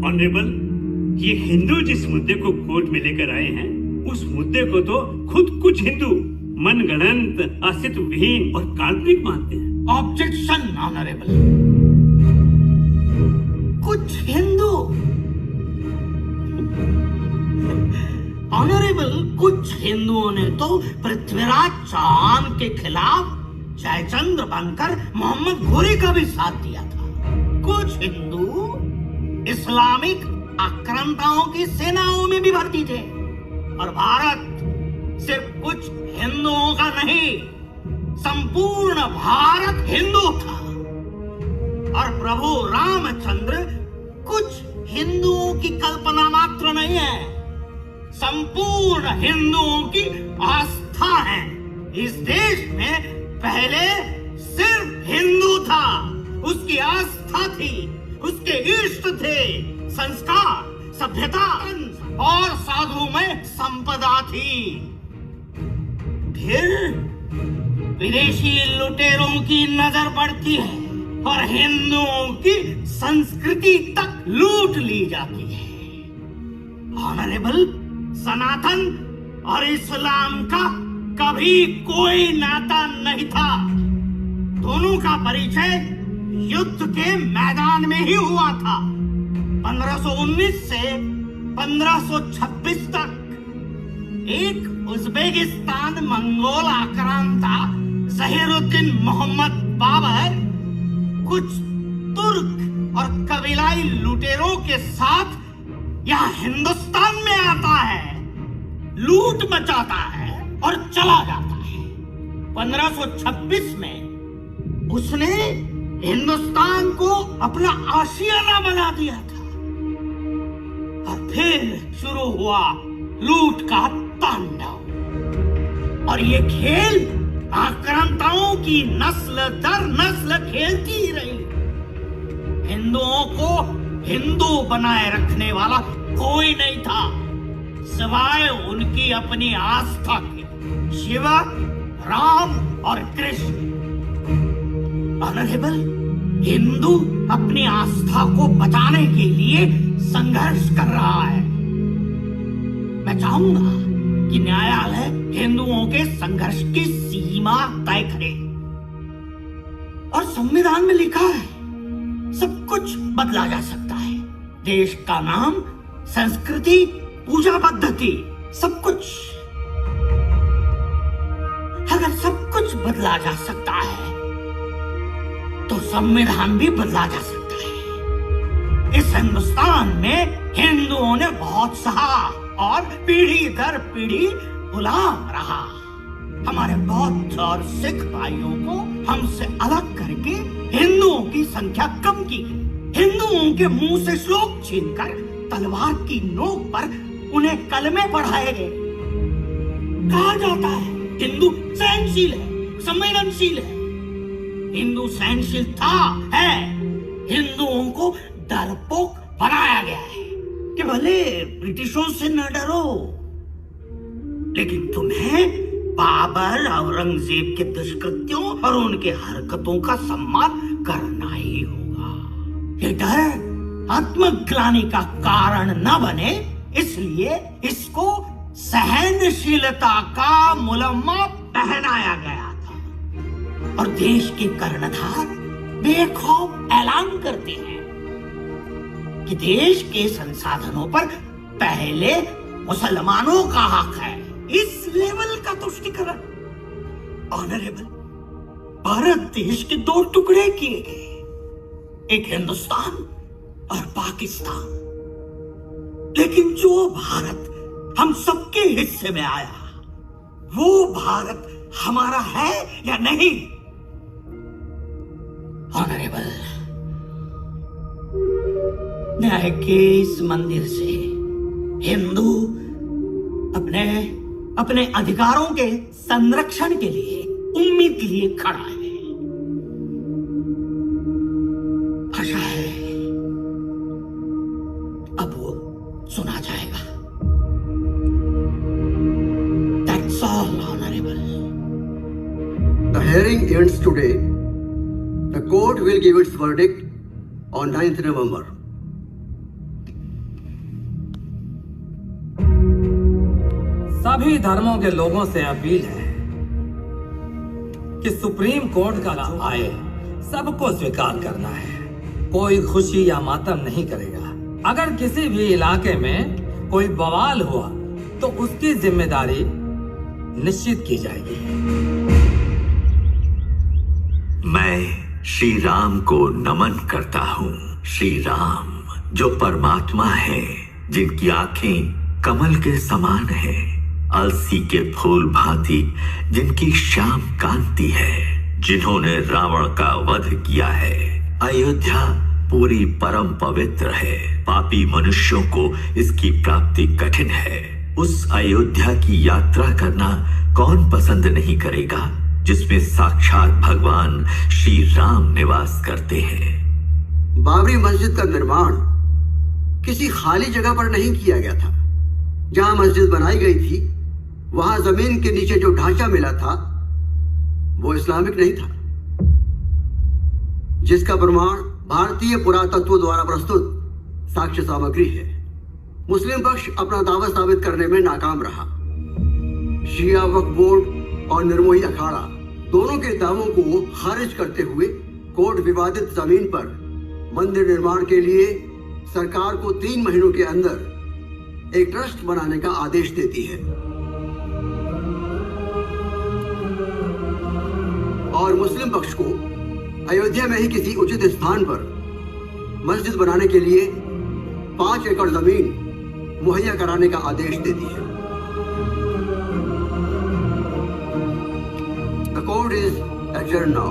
Honourable, ये हिंदू जिस मुद्दे को कोर्ट में लेकर आए हैं, उस मुद्दे को तो खुद कुछ हिंदू मनगढ़ंत, अस्तित्वहीन और काल्पनिक मानते हैं। Objection honourable. कुछ हिंदू ऑनरेबल, कुछ हिंदुओं ने तो पृथ्वीराज चौहान के खिलाफ जयचंद्र बनकर मोहम्मद घोरी का भी साथ दिया था। कुछ हिंदू इस्लामिक आक्रांताओं की सेनाओं में भी भर्ती थे। और भारत सिर्फ कुछ हिंदुओं का नहीं, संपूर्ण भारत हिंदू था। और प्रभु रामचंद्र कुछ हिंदुओं की कल्पना मात्र नहीं है, संपूर्ण हिंदुओं की आस्था है। इस देश में पहले सिर्फ हिंदू था, उसकी आस्था थी, उसके इष्ट थे, संस्कार, सभ्यता और साधु में संपदा थी। फिर विदेशी लुटेरों की नजर पड़ती है और हिंदुओं की संस्कृति तक लूट ली जाती है। ऑनरेबल, सनातन और इस्लाम का कभी कोई नाता नहीं था। दोनों का परिचय युद्ध के मैदान में ही हुआ था। 1519 से 1526 तक एक उज्बेकिस्तान मंगोल आक्रांता जहीरुद्दीन मोहम्मद बाबर कुछ तुर्क और कबीलाई लुटेरों के साथ यहाँ हिंदुस्तान में आता है, लूट मचाता है और चला जाता है। 1526 में उसने हिंदुस्तान को अपना आशियाना बना दिया था। और फिर शुरू हुआ लूट का तांडव। और ये खेल आक्रांताओं की नस्ल दर नस्ल खेलती ही रही। हिंदुओं को हिंदू बनाए रखने वाला कोई नहीं था सिवाय उनकी अपनी आस्था के, शिव, राम और कृष्ण। ऑनरेबल, हिंदू अपनी आस्था को बचाने के लिए संघर्ष कर रहा है। मैं चाहूंगा कि न्यायालय हिंदुओं के संघर्ष की सीमा तय करे। और संविधान में लिखा है सब कुछ बदला जा सकता है। देश का नाम, संस्कृति, पूजा पद्धति, सब कुछ। अगर सब कुछ बदला जा सकता है तो संविधान भी बदला जा सकता है। इस हिंदुस्तान में हिंदुओं ने बहुत सहा और पीढ़ी दर पीढ़ी गुलाम रहा। हमारे बौद्ध और सिख भाइयों को हमसे अलग करके हिंदुओं की संख्या कम की गई। हिंदुओं के मुंह से श्लोक छीनकर तलवार की नोक पर उन्हें कलमे पढ़ाए गए। कहा जाता है हिंदू सहनशील है, संवेदनशील है। हिंदू सहनशील था, है। हिंदुओं को डरपोक बनाया गया है कि भले ब्रिटिशों से न डरो, लेकिन तुम्हें बाबर, औरंगजेब के दुष्कृत्यों और उनके हरकतों का सम्मान करना ही होगा। ये डर आत्मग्लानि का कारण न बने, इसलिए इसको सहनशीलता का मुलम्मा पहनाया गया था। और देश के कर्णधार बेखौफ ऐलान करते हैं कि देश के संसाधनों पर पहले मुसलमानों का हक है। इस लेवल का तुष्टीकरण। ऑनरेबल, भारत देश के दो टुकड़े किए गए, एक हिंदुस्तान और पाकिस्तान। लेकिन जो भारत हम सबके हिस्से में आया, वो भारत हमारा है या नहीं? ऑनरेबल, न्याय के इस मंदिर से हिंदू अपने अधिकारों के संरक्षण के लिए उम्मीद लिए खड़ा है। आशा है अब वो सुना जाएगा। That's all, Honorable. The hearing ends today. The court will give its verdict on 9th November. सभी धर्मों के लोगों से अपील है कि सुप्रीम कोर्ट का जो आए सबको स्वीकार करना है। कोई खुशी या मातम नहीं करेगा। अगर किसी भी इलाके में कोई बवाल हुआ तो उसकी जिम्मेदारी निश्चित की जाएगी। मैं श्री राम को नमन करता हूँ। श्री राम जो परमात्मा है, जिनकी आंखें कमल के समान है, अलसी के फूल भांति जिनकी श्याम कांति है, जिन्होंने रावण का वध किया है। अयोध्या पूरी परम पवित्र है। पापी मनुष्यों को इसकी प्राप्ति कठिन है। उस अयोध्या की यात्रा करना कौन पसंद नहीं करेगा जिसमें साक्षात भगवान श्री राम निवास करते हैं। बाबरी मस्जिद का निर्माण किसी खाली जगह पर नहीं किया गया था। जहां मस्जिद बनाई गई थी वहां जमीन के नीचे जो ढांचा मिला था वो इस्लामिक नहीं था, जिसका प्रमाण भारतीय पुरातत्व द्वारा प्रस्तुत साक्ष्य सामग्री है। मुस्लिम पक्ष अपना दावा साबित करने में नाकाम रहा। शिया वक्फ बोर्ड और निर्मोही अखाड़ा दोनों के दावों को खारिज करते हुए कोर्ट विवादित जमीन पर मंदिर निर्माण के लिए सरकार को 3 महीनों के अंदर एक ट्रस्ट बनाने का आदेश देती है और मुस्लिम पक्ष को अयोध्या में ही किसी उचित स्थान पर मस्जिद बनाने के लिए 5 एकड़ जमीन मुहैया कराने का आदेश देती है। The court is adjourned now.